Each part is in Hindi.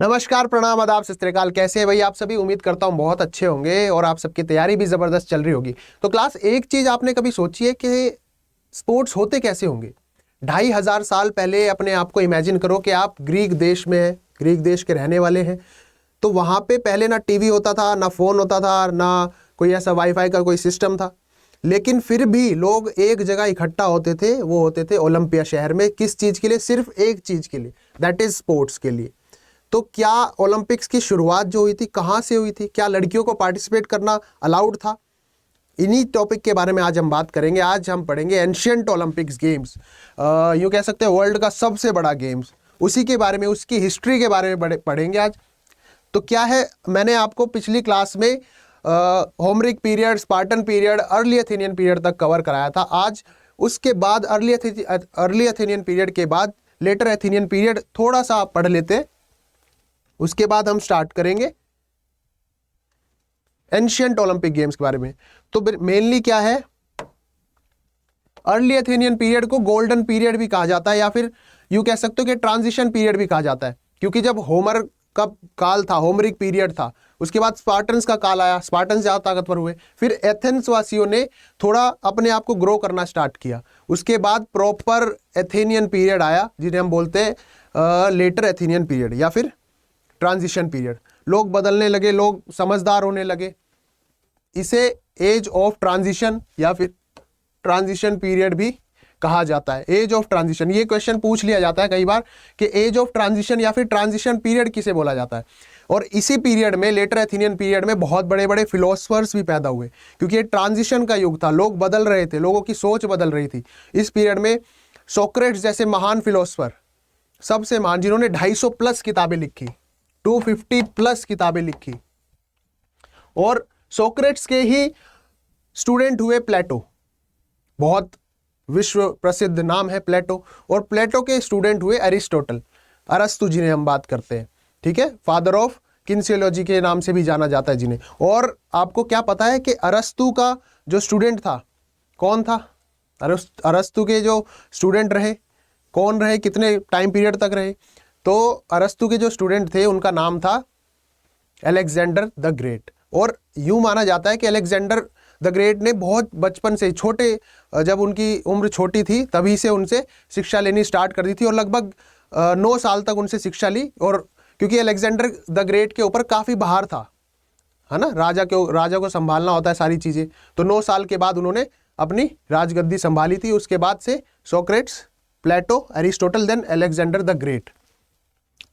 नमस्कार, प्रणाम, आदाब, सत श्री अकाल। कैसे हैं भाई आप सभी? उम्मीद करता हूँ बहुत अच्छे होंगे और आप सबकी तैयारी भी जबरदस्त चल रही होगी। तो क्लास, एक चीज आपने कभी सोची है कि स्पोर्ट्स होते कैसे होंगे? 2500 साल पहले अपने आप को इमेजिन करो कि आप ग्रीक देश में हैं, ग्रीक देश के रहने वाले हैं। तो वहां पे पहले ना टीवी होता था, ना फोन होता था, ना कोई ऐसा वाईफाई का कोई सिस्टम था। लेकिन फिर भी लोग एक जगह इकट्ठा होते थे, वो होते थे ओलंपिया शहर में। किस चीज के लिए? सिर्फ एक चीज के लिए, दैट इज स्पोर्ट्स के लिए। तो क्या ओलंपिक्स की शुरुआत जो हुई थी कहाँ से हुई थी? क्या लड़कियों को पार्टिसिपेट करना अलाउड था? इन्हीं टॉपिक के बारे में आज हम बात करेंगे। आज हम पढ़ेंगे एंशियंट ओलंपिक्स गेम्स, यूँ कह सकते हैं वर्ल्ड का सबसे बड़ा गेम्स। उसी के बारे में, उसकी हिस्ट्री के बारे में पढ़ेंगे आज। तो क्या है, मैंने आपको पिछली क्लास में Homeric period, Spartan period, early Athenian period तक कवर कराया था। आज उसके बाद अर्ली एथेनियन पीरियड के बाद लेटर एथेनियन पीरियड थोड़ा सा पढ़ लेते हैं। उसके बाद हम स्टार्ट करेंगे एंशियंट ओलंपिक गेम्स के बारे में। तो मेनली क्या है, अर्ली एथेनियन पीरियड को गोल्डन पीरियड भी कहा जाता है, या फिर यूं कह सकते हो कि ट्रांजिशन पीरियड भी कहा जाता है। क्योंकि जब होमर का काल था, होमरिक पीरियड था, उसके बाद स्पार्टन्स का काल आया, स्पार्टन्स ज्यादा ताकतवर हुए, फिर एथेंस वासियों ने थोड़ा अपने आप को ग्रो करना स्टार्ट किया। उसके बाद प्रॉपर एथेनियन पीरियड आया, जिन्हें हम बोलते हैं लेटर एथेनियन पीरियड या फिर ट्रांजिशन पीरियड। लोग बदलने लगे, लोग समझदार होने लगे। इसे एज ऑफ ट्रांजिशन या फिर ट्रांजिशन पीरियड भी कहा जाता है। एज ऑफ ट्रांजिशन, ये क्वेश्चन पूछ लिया जाता है कई बार कि एज ऑफ ट्रांजिशन या फिर ट्रांजिशन पीरियड किसे बोला जाता है। और इसी पीरियड में, लेटर एथेनियन पीरियड में, बहुत बड़े बड़े फिलोसफर्स भी पैदा हुए, क्योंकि ये ट्रांजिशन का युग था। लोग बदल रहे थे, लोगों की सोच बदल रही थी। इस पीरियड में सोक्रेट्स जैसे महान फिलोसफर, सबसे महान, जिन्होंने 250 प्लस किताबें लिखी, 250 प्लस किताबें लिखी। और सोक्रेट्स के ही स्टूडेंट हुए प्लेटो, बहुत विश्व प्रसिद्ध नाम है प्लेटो। और प्लेटो के स्टूडेंट हुए अरिस्टोटल, अरस्तु, जिन्हें हम बात करते हैं, ठीक है, फादर ऑफ किन्सियोलॉजी के नाम से भी जाना जाता है जिन्हें। और आपको क्या पता है कि अरस्तु का जो स्टूडेंट था कौन था? अरस्तु के जो स्टूडेंट रहे कौन रहे, कितने टाइम पीरियड तक रहे? तो अरस्तु के जो स्टूडेंट थे उनका नाम था अलेक्जेंडर द ग्रेट। और यूं माना जाता है कि अलेक्जेंडर द ग्रेट ने बहुत बचपन से, छोटे, जब उनकी उम्र छोटी थी तभी से उनसे शिक्षा लेनी स्टार्ट कर दी थी, और लगभग 9 साल तक उनसे शिक्षा ली। और क्योंकि अलेक्जेंडर द ग्रेट के ऊपर काफ़ी भार था, है ना, राजा को संभालना होता है सारी चीज़ें। तो 9 साल के बाद उन्होंने अपनी राजगद्दी संभाली थी। उसके बाद से Socrates, Plato, Aristotle, then Alexander the great.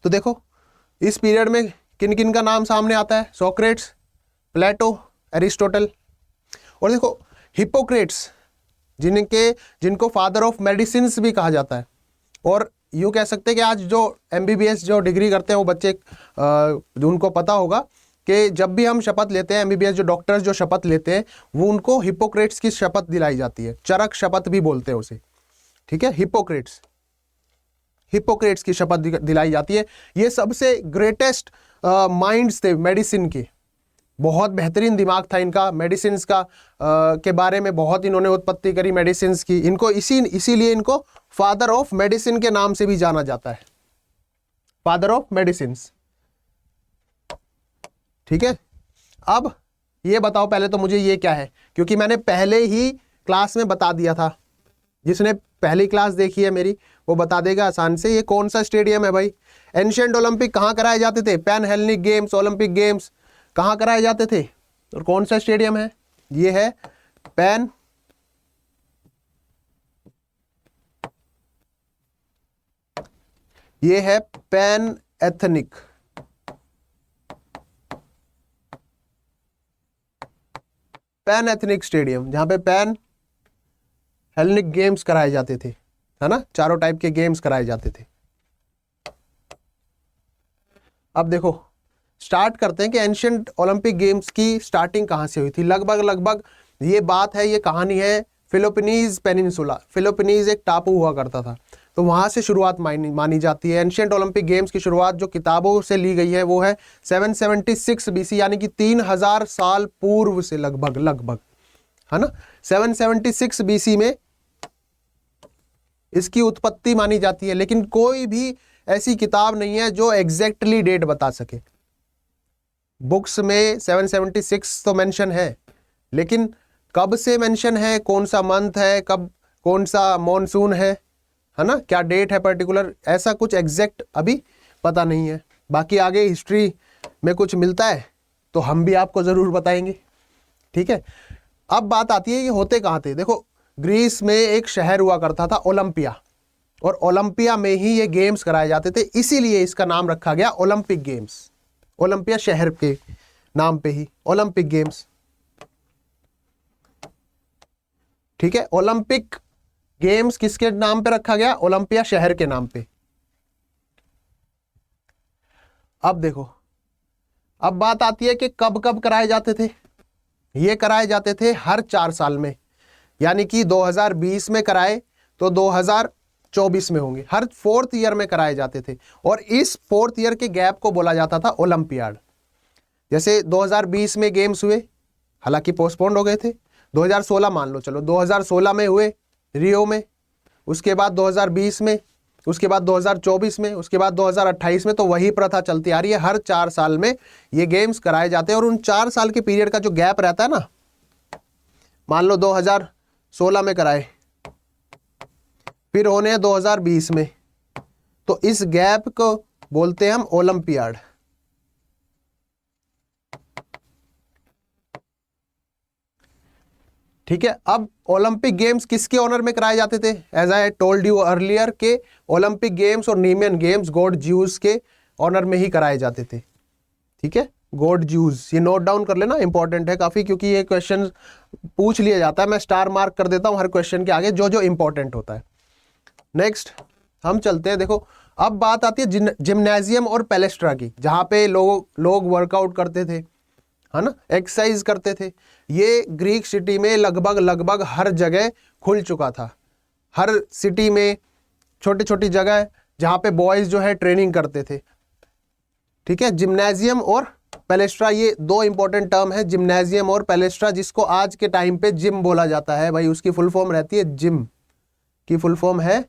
तो देखो इस पीरियड में किन किन का नाम सामने आता है? Socrates, Plato, Aristotle. और देखो हिप्पोक्रेट्स, जिनको फादर ऑफ मेडिसिन भी कहा जाता है। और यूँ कह सकते हैं कि आज जो MBBS जो डिग्री करते हैं वो बच्चे, उनको पता होगा कि जब भी हम शपथ लेते हैं, MBBS जो डॉक्टर्स जो शपथ लेते हैं, वो उनको हिप्पोक्रेट्स की शपथ दिलाई जाती है। चरक शपथ भी बोलते हैं उसे, ठीक है, हिप्पोक्रेट्स की शपथ दिलाई जाती है। ये सबसे ग्रेटेस्ट माइंड्स थे मेडिसिन के, बहुत बेहतरीन दिमाग था इनका मेडिसिन का, के बारे में बहुत इन्होंने उत्पत्ति करी मेडिसिन की। इनको इसीलिए इनको फादर ऑफ मेडिसिन के नाम से भी जाना जाता है, फादर ऑफ मेडिसिन, ठीक है। अब ये बताओ पहले तो मुझे ये क्या है, क्योंकि मैंने पहले ही क्लास में बता दिया था। जिसने पहली क्लास देखी है मेरी वो बता देगा आसान से। ये कौन सा स्टेडियम है भाई? एंशिएंट ओलंपिक कहाँ कराए जाते थे? Pan Hellenic games, Olympic games कहाँ कराए जाते थे और कौन सा स्टेडियम है? ये है pan ethnic, pan ethnic stadium, जहां पे पैन हेलेनिक गेम्स कराए जाते थे, है ना, चारों टाइप के गेम्स कराए जाते थे। अब देखो स्टार्ट करते हैं कि एंशिएंट ओलंपिक गेम्स की स्टार्टिंग कहाँ से हुई थी। लगभग ये बात है, ये कहानी है फिलिपीनीज पेनिनसुला। फिलिपीनीज एक टापू हुआ करता था, तो वहाँ से शुरुआत मानी जाती है। एंशिएंट ओलंपिक गेम्स की शुरुआत जो किताबों से ली गई है वो है 776 BC, यानी कि 3000 साल पूर्व से लगभग, है ना। 776 BC में इसकी उत्पत्ति मानी जाती है। लेकिन कोई भी ऐसी किताब नहीं है जो एग्जैक्टली डेट बता सके। बुक्स में 776 तो मेंशन है, लेकिन कब से मेंशन है, कौन सा मंथ है, कब कौन सा मॉनसून है ना, क्या डेट है पर्टिकुलर, ऐसा कुछ एग्जैक्ट अभी पता नहीं है। बाकी आगे हिस्ट्री में कुछ मिलता है तो हम भी आपको ज़रूर बताएंगे, ठीक है। अब बात आती है ये होते कहाँ थे। देखो, ग्रीस में एक शहर हुआ करता था ओलंपिया, और ओलंपिया में ही ये गेम्स कराए जाते थे, इसीलिए इसका नाम रखा गया ओलंपिक गेम्स। ओलंपिया शहर के नाम पे ही ओलंपिक गेम्स, ठीक है। ओलंपिक गेम्स किसके नाम पे रखा गया? ओलंपिया शहर के नाम पे। अब देखो, अब बात आती है कि कब कब कराए जाते थे। ये कराए जाते थे हर 4 साल में, यानी कि 2020 में कराए तो 2024 में होंगे, हर 4th ईयर में कराए जाते थे। और इस 4th ईयर के गैप को बोला जाता था ओलंपियाड। जैसे 2020 में गेम्स हुए, हालांकि पोस्टपोन्ड हो गए थे। 2016 मान लो, चलो 2016 में हुए रियो में, उसके बाद 2020 में, उसके बाद 2024 में, उसके बाद 2028 में। तो वही प्रथा चलती आ रही है, हर 4 साल में ये गेम्स कराए जाते हैं। और उन 4 साल के पीरियड का जो गैप रहता है ना, मान लो 2016 में कराए, फिर होने हैं 2020 में, तो इस गैप को बोलते हैं हम ओलंपियाड। ठीक है। अब ओलंपिक गेम्स किसके ऑनर में कराए जाते थे? As I told you earlier के ओलंपिक गेम्स और नीमियन गेम्स गॉड ज्यूस के ऑनर में ही कराए जाते थे, ठीक है। गॉड ज्यूस, ये नोट डाउन कर लेना, इंपॉर्टेंट है काफी, क्योंकि ये क्वेश्चन पूछ लिया जाता है। मैं स्टार मार्क कर देता हूं हर क्वेश्चन के आगे जो जो इंपॉर्टेंट होता है। नेक्स्ट हम चलते हैं। देखो, अब बात आती है जिम्नेजियम और पैलेस्ट्रा की, जहां पे लोग वर्कआउट करते थे, है ना, एक्सरसाइज करते थे। ये ग्रीक सिटी में लगभग हर जगह खुल चुका था। हर सिटी में छोटी छोटी जगह जहां पे बॉयज जो है ट्रेनिंग करते थे, ठीक है। जिम्नेजियम और पैलेस्ट्रा, ये 2 इंपॉर्टेंट टर्म है, जिम्नेजियम और पैलेस्ट्रा, जिसको आज के टाइम पे जिम बोला जाता है भाई। उसकी फुल फॉर्म रहती है जिम, की फुल फॉर्म है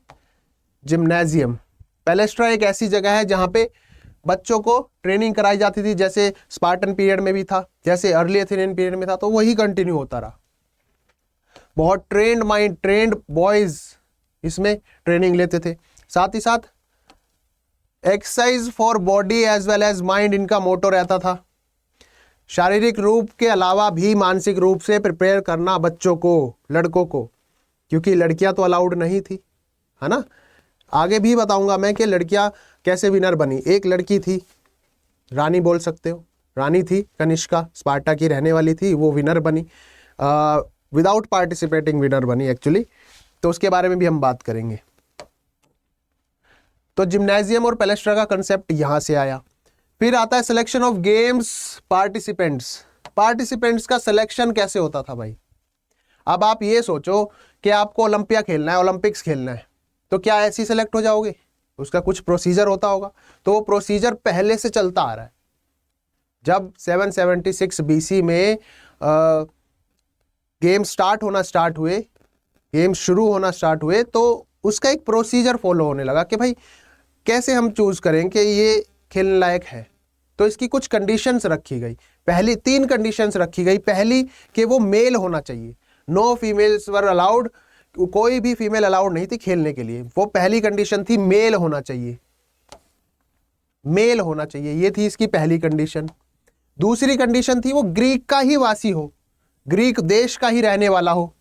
जिम्नेजियम। पैलेस्ट्रा एक ऐसी जगह है जहां पे बच्चों को ट्रेनिंग कराई जाती थी, जैसे स्पार्टन पीरियड में भी था, जैसे अर्ली एथेनियन पीरियड में था, तो वही कंटिन्यू होता रहा। बहुत ट्रेंड माइंड, ट्रेंड बॉयज इसमें ट्रेनिंग लेते थे। साथ ही साथ exercise for body as well as mind इनका मोटो रहता था। शारीरिक रूप के अलावा भी मानसिक रूप से प्रिपेयर करना बच्चों को, लड़कों को, क्योंकि लड़कियां तो अलाउड नहीं थी, है ना। आगे भी बताऊंगा मैं कि लड़कियां कैसे विनर बनी। एक लड़की थी, रानी बोल सकते हो, रानी थी कनिष्का, स्पार्टा की रहने वाली थी, वो विनर बनी, विदाउट पार्टिसिपेटिंग विनर बनी एक्चुअली। तो उसके बारे में भी हम बात करेंगे। तो जिम्नेजियम और पैलेस्ट्रा का कंसेप्ट यहां से आया। फिर आता है selection of games participants. Participants का सिलेक्शन कैसे होता था भाई? अब आप ये सोचो कि आपको ओलंपिया खेलना है, ओलंपिक्स खेलना है, तो क्या ऐसे ही सेलेक्ट हो जाओगे? उसका कुछ प्रोसीजर होता होगा। तो वो प्रोसीजर पहले से चलता आ रहा है। जब 776 BC में गेम शुरू होना स्टार्ट हुए, तो उसका एक प्रोसीजर फॉलो होने लगा कि भाई कैसे हम चूज करें कि ये खेलने लायक है। तो इसकी कुछ कंडीशंस रखी गई। पहली 3 कंडीशंस रखी गई। पहली कि वो मेल होना चाहिए, नो फीमेल्स वर अलाउड, कोई भी फीमेल अलाउड नहीं थी खेलने के लिए। वो पहली कंडीशन थी, मेल होना चाहिए, मेल होना चाहिए, ये थी इसकी पहली कंडीशन। दूसरी कंडीशन थी वो ग्रीक का ही वासी हो, ग्रीक देश का ही रहने वाला हो,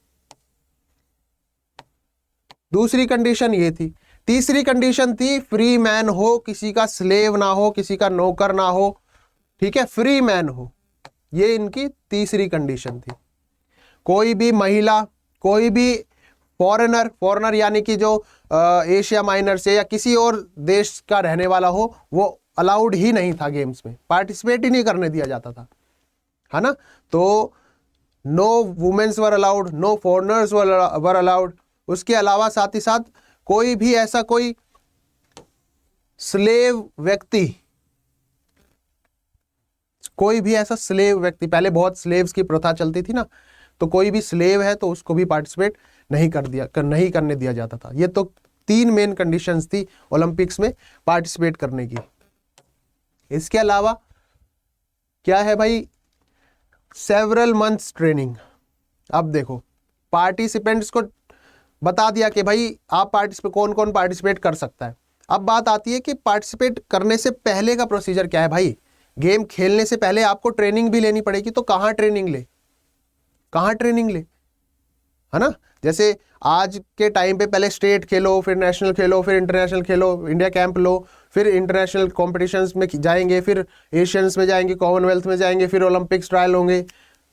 दूसरी कंडीशन ये थी। तीसरी कंडीशन थी फ्री मैन हो, किसी का स्लेव ना हो, किसी का नौकर ना हो, ठीक है, फ्री मैन हो। ये इनकी तीसरी कंडीशन थी। कोई भी महिला, कोई भी फॉरेनर यानी कि जो एशिया माइनर से या किसी और देश का रहने वाला हो, वो अलाउड ही नहीं था गेम्स में, पार्टिसिपेट ही नहीं करने दिया जाता था, है ना। तो no womens were allowed, no foreigners were allowed. उसके अलावा साथ ही साथ कोई भी ऐसा कोई स्लेव व्यक्ति, पहले बहुत स्लेव्स की प्रथा चलती थी ना, तो कोई भी स्लेव है तो उसको भी पार्टिसिपेट नहीं करने दिया जाता था। ये तो 3 मेन कंडीशंस थी ओलंपिक्स में पार्टिसिपेट करने की। इसके अलावा क्या है भाई, सेवरल मंथ्स ट्रेनिंग। अब देखो पार्टिसिपेंट्स को बता दिया कि भाई आप कौन कौन पार्टिसिपेट कर सकता है। अब बात आती है कि पार्टिसिपेट करने से पहले का प्रोसीजर क्या है भाई। गेम खेलने से पहले आपको ट्रेनिंग भी लेनी पड़ेगी, तो कहाँ ट्रेनिंग ले, है ना। जैसे आज के टाइम पे पहले स्टेट खेलो, फिर नेशनल खेलो, फिर इंटरनेशनल खेलो, इंडिया कैंप लो, फिर इंटरनेशनल कॉम्पिटिशन्स में जाएंगे, फिर एशियंस में जाएंगे, कॉमनवेल्थ में जाएंगे, फिर ओलंपिक्स ट्रायल होंगे।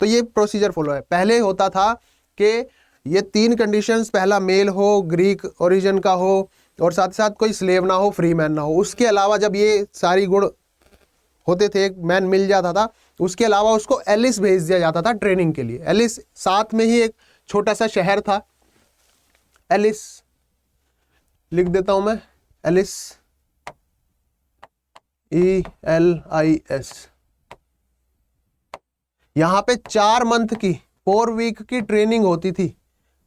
तो ये प्रोसीजर फॉलो है। पहले होता था कि ये 3 कंडीशंस, पहला मेल हो, ग्रीक ओरिजिन का हो, और साथ ही साथ कोई स्लेव ना हो, फ्री मैन ना हो। उसके अलावा जब ये सारी गुण होते थे, एक मैन मिल जाता था, उसके अलावा उसको एलिस भेज दिया जाता था ट्रेनिंग के लिए। एलिस साथ में ही एक छोटा सा शहर था, एलिस लिख देता हूं मैं, एलिस ELIS। यहां पे 4 मंथ की 4 वीक की ट्रेनिंग होती थी।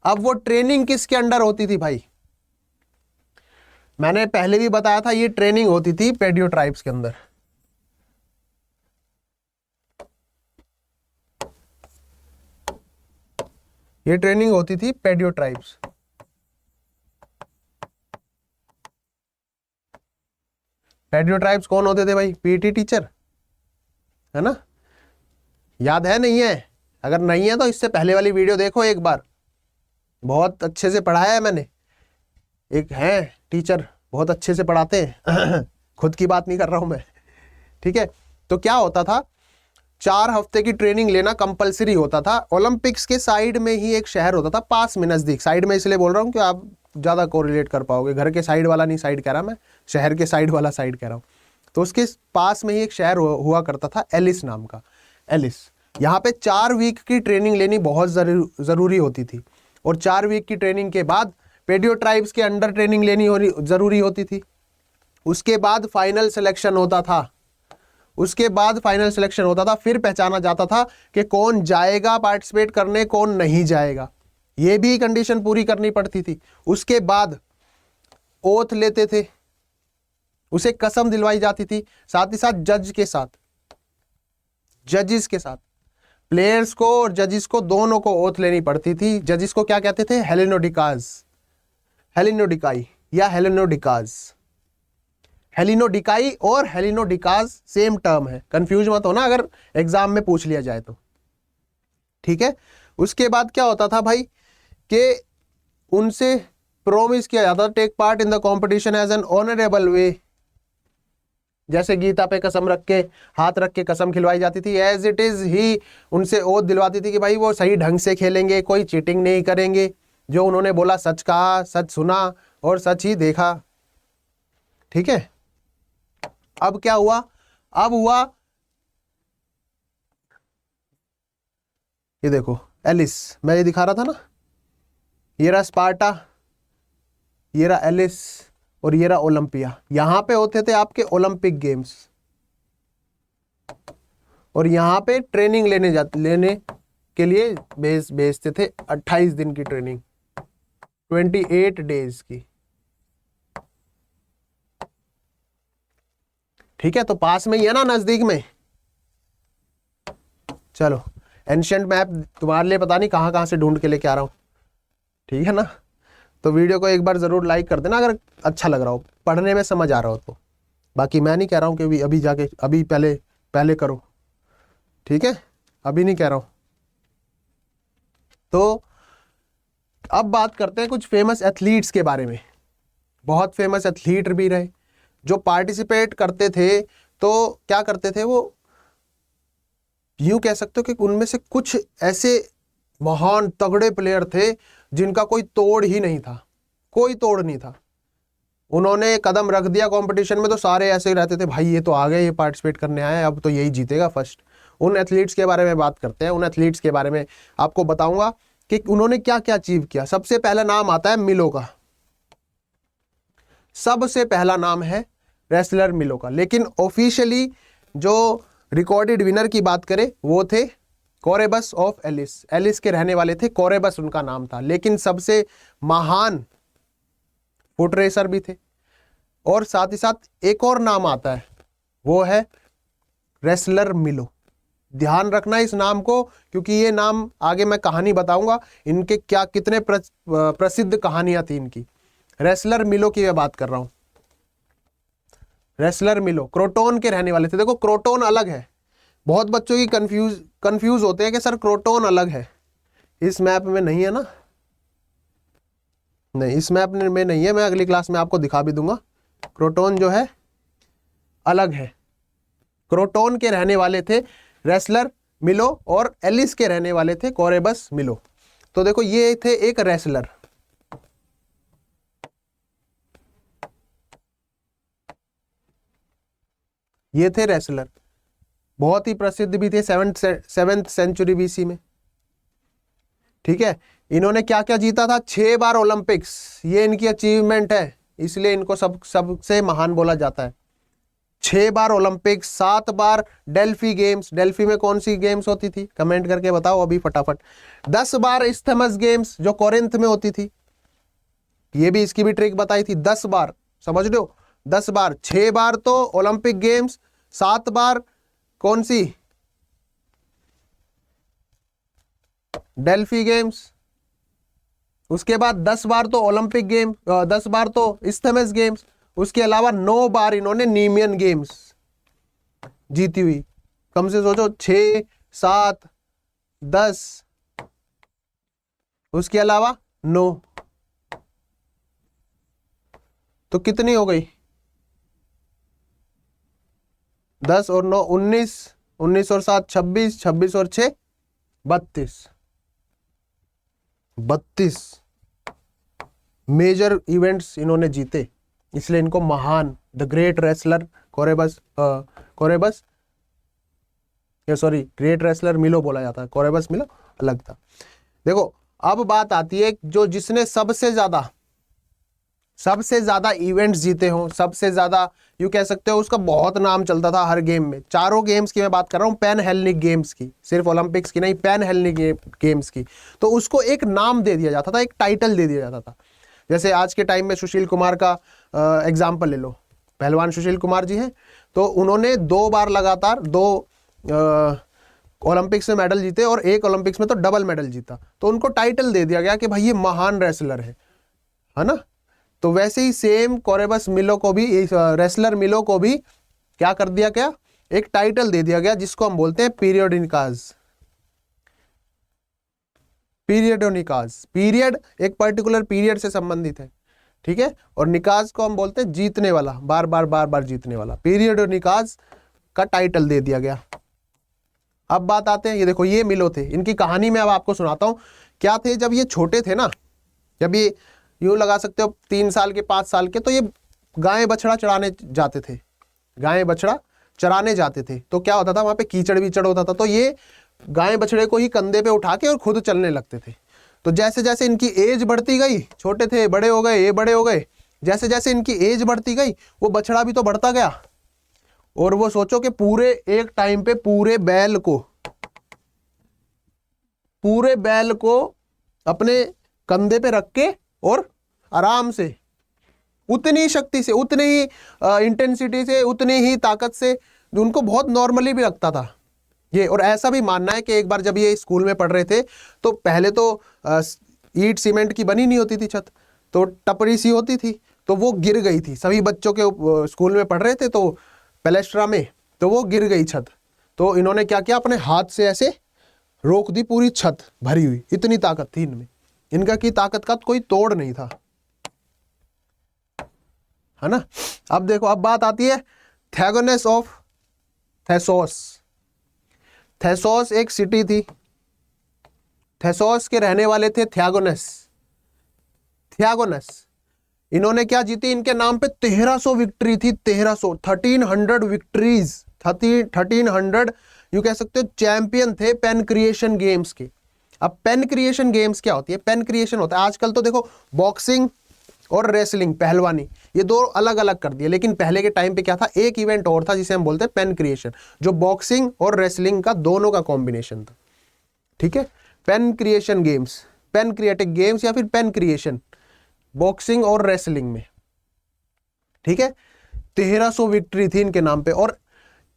अब वो ट्रेनिंग किसके अंडर होती थी भाई, मैंने पहले भी बताया था, ये ट्रेनिंग होती थी पेडियो ट्राइब्स के अंदर। ये ट्रेनिंग होती थी पेडियो ट्राइब्स। पेडियो ट्राइब्स कौन होते थे भाई, पीटी टीचर, है ना। याद है, नहीं है? अगर नहीं है तो इससे पहले वाली वीडियो देखो एक बार, बहुत अच्छे से पढ़ाया है मैंने। एक है टीचर, बहुत अच्छे से पढ़ाते हैं खुद की बात नहीं कर रहा हूं मैं, ठीक है। तो क्या होता था, 4 हफ्ते की ट्रेनिंग लेना कंपलसरी होता था। ओलंपिक्स के साइड में ही एक शहर होता था, पास में, नजदीक। साइड में इसलिए बोल रहा हूं कि आप ज्यादा कोरिलेट कर पाओगे, घर के साइड वाला नहीं साइड कह रहा मैं, शहर के साइड वाला साइड कह रहा हूं। तो उसके पास में ही एक शहर हुआ करता था, एलिस नाम का, एलिस। यहाँ पे 4 वीक की ट्रेनिंग लेनी बहुत जरूरी होती थी, और 4 वीक की ट्रेनिंग के बाद पेडियो ट्राइब्स के अंडर ट्रेनिंग लेनी जरूरी होती थी। उसके बाद फाइनल सिलेक्शन होता था, फिर पहचाना जाता था कि कौन जाएगा पार्टिसिपेट करने, कौन नहीं जाएगा। ये भी कंडीशन पूरी करनी पड़ती थी। उसके बाद ओथ लेते थे, उसे कसम दिलवाई जाती थी, साथ ही साथ जजेस के साथ प्लेयर्स को और जजेस को, दोनों को ओथ लेनी पड़ती थी। जजेस को क्या कहते थे, हेलिनोडिकाई या हेलिनोडिकाज। हेलिनोडिकाई और हेलिनोडिकाज सेम टर्म है, कंफ्यूज मत होना अगर एग्जाम में पूछ लिया जाए तो, ठीक है। उसके बाद क्या होता था भाई कि उनसे प्रोमिस किया जाता, take part in the competition as an honourable way. जैसे गीता पे कसम रख के, हाथ रख के कसम खिलवाई जाती थी, एज इट इज ही उनसे ओथ दिलवाती थी कि भाई वो सही ढंग से खेलेंगे, कोई चीटिंग नहीं करेंगे, जो उन्होंने बोला सच कहा, सच सुना और सच ही देखा, ठीक है। अब क्या हुआ, अब हुआ ये देखो एलिस, मैं ये दिखा रहा था ना, ये रहा स्पार्टा, ये रहा एलिस और ये रहा ओलंपिया। यहां पे होते थे आपके ओलंपिक गेम्स, और यहां पे ट्रेनिंग लेने के लिए भेजते थे 28 दिन की ट्रेनिंग, 28 डेज की, ठीक है। तो पास में ही है ना, नजदीक में। चलो एंशिएंट मैप तुम्हारे लिए पता नहीं कहां कहां से ढूंढ के लेके आ रहा हूं, ठीक है ना। तो वीडियो को एक बार जरूर लाइक कर देना अगर अच्छा लग रहा हो, पढ़ने में समझ आ रहा हो तो। बाकी मैं नहीं कह रहा हूं कि अभी जाके अभी पहले करो, ठीक है, अभी नहीं कह रहा हूं। तो अब बात करते हैं कुछ फेमस एथलीट्स के बारे में। बहुत फेमस एथलीट भी रहे जो पार्टिसिपेट करते थे। तो क्या करते थे वो, यूं कह सकते हो कि उनमें से कुछ ऐसे महान तगड़े प्लेयर थे जिनका कोई तोड़ ही नहीं था, कोई तोड़ नहीं था। उन्होंने कदम रख दिया कंपटीशन में तो सारे ऐसे ही रहते थे, भाई ये तो आ गए, ये पार्टिसिपेट करने आए, अब तो यही जीतेगा फर्स्ट। उन एथलीट्स के बारे में बात करते हैं। उन एथलीट्स के बारे में आपको बताऊंगा कि उन्होंने क्या क्या अचीव किया। सबसे पहला नाम आता है मिलो का, सबसे पहला नाम है रेसलर मिलो का। लेकिन ऑफिशियली जो रिकॉर्डेड विनर की बात करें वो थे कोरेबस ऑफ एलिस, एलिस के रहने वाले थे, कोरेबस उनका नाम था। लेकिन सबसे महान फुट रेसर भी थे। और साथ ही साथ एक और नाम आता है, वो है रेसलर मिलो। ध्यान रखना इस नाम को, क्योंकि ये नाम आगे मैं कहानी बताऊंगा इनके क्या कितने प्रसिद्ध कहानियां थी इनकी। रेसलर मिलो की मैं बात कर रहा हूं। रेसलर मिलो क्रोटोन के रहने वाले थे। देखो क्रोटोन अलग है, बहुत बच्चों की कंफ्यूज होते हैं कि सर क्रोटोन अलग है, इस मैप में नहीं है ना, नहीं इस मैप में नहीं है, मैं अगली क्लास में आपको दिखा भी दूंगा। क्रोटोन जो है अलग है। क्रोटोन के रहने वाले थे रेसलर मिलो और एलिस के रहने वाले थे कोरेबस मिलो। तो देखो ये थे एक रेसलर, ये थे रेसलर, बहुत ही प्रसिद्ध भी थे 7th सेंचुरी बीसी में। ठीक है, इन्होंने क्या क्या जीता था, 6 बार ओलंपिक्स, ये इनकी अचीवमेंट है, इसलिए इनको सबसे महान बोला जाता है। 6 बार ओलंपिक्स, 7 बार डेल्फी गेम्स, डेल्फी में कौन सी गेम्स होती थी कमेंट करके बताओ अभी फटाफट। 10 बार इस्थमस गेम्स जो कोरिंथ में होती थी, ये भी इसकी भी ट्रिक बताई थी, 10 बार, समझ लो 10 बार, 6 बार तो ओलंपिक गेम्स, 7 बार कौन सी डेल्फी गेम्स, उसके बाद 10 बार तो ओलंपिक गेम, 10 बार तो इस्थमस गेम्स, उसके अलावा 9 बार इन्होंने नीमियन गेम्स जीती हुई। कम से सोचो 6, 7, 10, उसके अलावा 9, तो कितनी हो गई, 10 और 9 19, 19 और 7 26, 26 और 6 32, 32 मेजर इवेंट्स इन्होंने जीते, इसलिए इनको महान, the great wrestler Coroebus sorry great wrestler Milo बोला जाता है, कोरेबस मिलो अलग था। देखो अब बात आती है जो जिसने सबसे ज्यादा इवेंट्स जीते हो, सबसे ज्यादा यू कह सकते हो उसका बहुत नाम चलता था हर गेम में। चारों गेम्स की मैं बात कर रहा हूं, पैन हेलेनिक गेम्स की, सिर्फ ओलंपिक्स की नहीं, पैन हेलेनिक गेम्स की। तो उसको एक नाम दे दिया जाता था, एक टाइटल दे दिया जाता था। जैसे आज के टाइम में सुशील कुमार का एग्जाम्पल ले लो, पहलवान सुशील कुमार जी हैं, तो उन्होंने 2 बार लगातार 2 ओलंपिक्स में मेडल जीते और 1 ओलंपिक्स में तो डबल मेडल जीता, तो उनको टाइटल दे दिया गया कि भाई ये महान रेसलर है ना। तो वैसे ही सेम कोरेबस मिलो को भी, रेसलर मिलो को भी क्या कर दिया गया, एक टाइटल दे दिया गया जिसको हम बोलते हैं पीरियडोनिकाज। पीरियड एक पर्टिकुलर पीरियड से संबंधित है, ठीक है, और निकाज को हम बोलते हैं जीतने वाला, बार बार जीतने वाला। पीरियडोनिकाज का टाइटल दे दिया गया। अब बात आते हैं, ये देखो ये मिलो थे, इनकी कहानी मैं अब आपको सुनाता हूं। क्या थे, जब ये छोटे थे ना, जब ये यूं लगा सकते हो 3 साल के 5 साल के, तो ये गाय बछड़ा चराने जाते थे, गाय बछड़ा चराने जाते थे। तो क्या होता था, वहां पे कीचड़ वीचड़ होता था, तो ये गाय बछड़े को ही कंधे पे उठा के और खुद चलने लगते थे। तो जैसे जैसे इनकी एज बढ़ती गई, छोटे थे बड़े हो गए, ये बड़े हो गए, जैसे जैसे इनकी एज बढ़ती गई वो बछड़ा भी तो बढ़ता गया। और वो सोचो कि पूरे एक टाइम पे पूरे बैल को अपने कंधे पे रख के और आराम से, उतनी शक्ति से, उतनी ही इंटेंसिटी से, उतनी ही ताकत से, उनको बहुत नॉर्मली भी रखता था ये। और ऐसा भी मानना है कि एक बार जब ये स्कूल में पढ़ रहे थे, तो पहले तो ईंट सीमेंट की बनी नहीं होती थी छत, तो टपरी सी होती थी, तो वो गिर गई थी। सभी बच्चों के स्कूल में पढ़ रहे थे तो पैलेस्ट्रा में, तो वो गिर गई छत। तो इन्होंने क्या किया, अपने हाथ से ऐसे रोक दी, पूरी छत भरी हुई, इतनी ताकत थी इनमें, इनका की ताकत का कोई तोड़ नहीं था, है ना। अब देखो, अब बात आती है थैगोनस ऑफ थेसोस। थेसोस एक सिटी थी, थेसोस के रहने वाले थे थैगोनस। इन्होंने क्या जीती, इनके नाम पे 1300 विक्ट्री थी, 1300 विक्ट्रीज, 1300 यू कह सकते हो चैंपियन थे पेन क्रिएशन गेम्स के। अब पेन क्रिएशन गेम्स क्या होती है, पेन क्रिएशन होता है, आजकल तो देखो बॉक्सिंग और रेसलिंग, पहलवानी, ये 2 अलग अलग कर दिए, लेकिन पहले के टाइम पे क्या था, एक इवेंट और था जिसे हम बोलते हैं पेन क्रिएशन, जो बॉक्सिंग और रेसलिंग का दोनों का कॉम्बिनेशन था, ठीक है। Pankration games, pankration games या फिर पेन क्रिएशन बॉक्सिंग और रेसलिंग में, ठीक है। 1300 विक्ट्री थी इनके नाम पे, और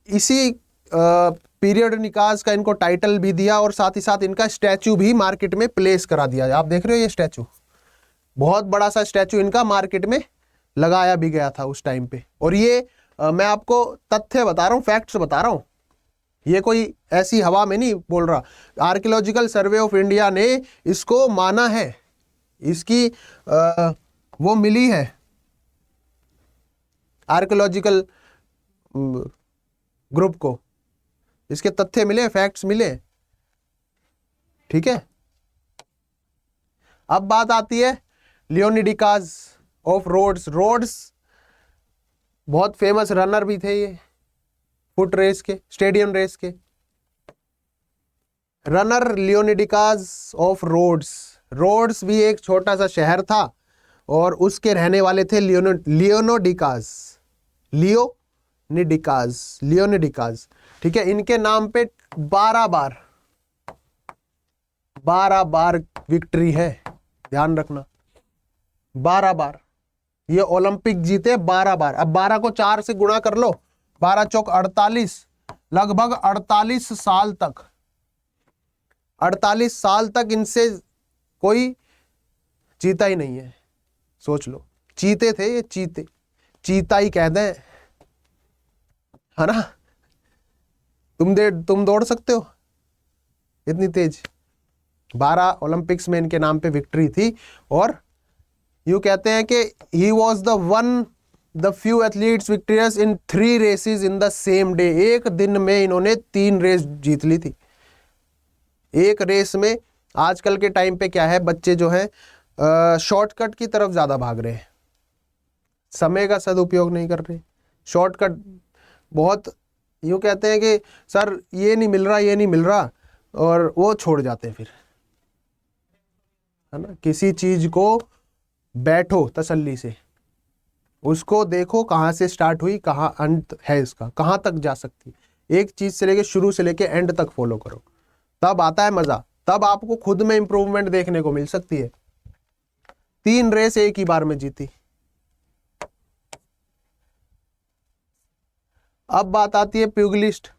इसी पीरियड निकास का इनको टाइटल भी दिया, और साथ ही साथ इनका स्टैचू भी मार्केट में प्लेस करा दिया। आप देख रहे हो ये स्टैचू, बहुत बड़ा सा स्टैचू इनका मार्केट में लगाया भी गया था उस टाइम पे। और ये मैं आपको तथ्य बता रहा हूँ, फैक्ट्स बता रहा हूँ, ये कोई ऐसी हवा में नहीं बोल रहा। आर्कियोलॉजिकल सर्वे ऑफ इंडिया ने इसको माना है, इसकी वो मिली है, आर्कियोलॉजिकल ग्रुप को इसके तथ्य मिले, फैक्ट्स मिले, ठीक है। अब बात आती है लियोनिडिकास ऑफ रोड्स। रोड्स बहुत फेमस रनर भी थे ये, फुट रेस के, स्टेडियम रेस के रनर लियोनिडिकास ऑफ रोड्स। रोड्स भी एक छोटा सा शहर था और उसके रहने वाले थे लियोनिडिकास, ठीक है। इनके नाम पे 12 बार विक्ट्री है, ध्यान रखना, 12 बार ये ओलंपिक जीते, 12 बार। अब 12 को 4 से गुणा कर लो, 12 चौक 48, लगभग 48 साल तक इनसे कोई जीता ही नहीं है। सोच लो, चीते थे ये, चीता ही कह दें, है ना। तुम दौड़ सकते हो इतनी तेज? 12 ओलंपिक्स में इनके नाम पे विक्ट्री थी। और यूं कहते हैं कि he was the few athletes victorious in 3 races in the same day. एक दिन में इन्होंने 3 रेस जीत ली थी, एक रेस में। आजकल के टाइम पे क्या है, बच्चे जो है शॉर्टकट की तरफ ज्यादा भाग रहे हैं, समय का सदुपयोग नहीं कर रहे। शॉर्टकट बहुत, यूं कहते हैं कि सर ये नहीं मिल रहा, और वो छोड़ जाते हैं फिर, है ना। किसी चीज को बैठो तसल्ली से, उसको देखो कहाँ से स्टार्ट हुई, कहाँ अंत है इसका, कहाँ तक जा सकती है। एक चीज से लेके, शुरू से लेके एंड तक फॉलो करो, तब आता है मजा, तब आपको खुद में इंप्रूवमेंट देखने को मिल सकती है। 3 रेस एक ही बार में जीती। अब बात आती है प्यूगिलिस्ट।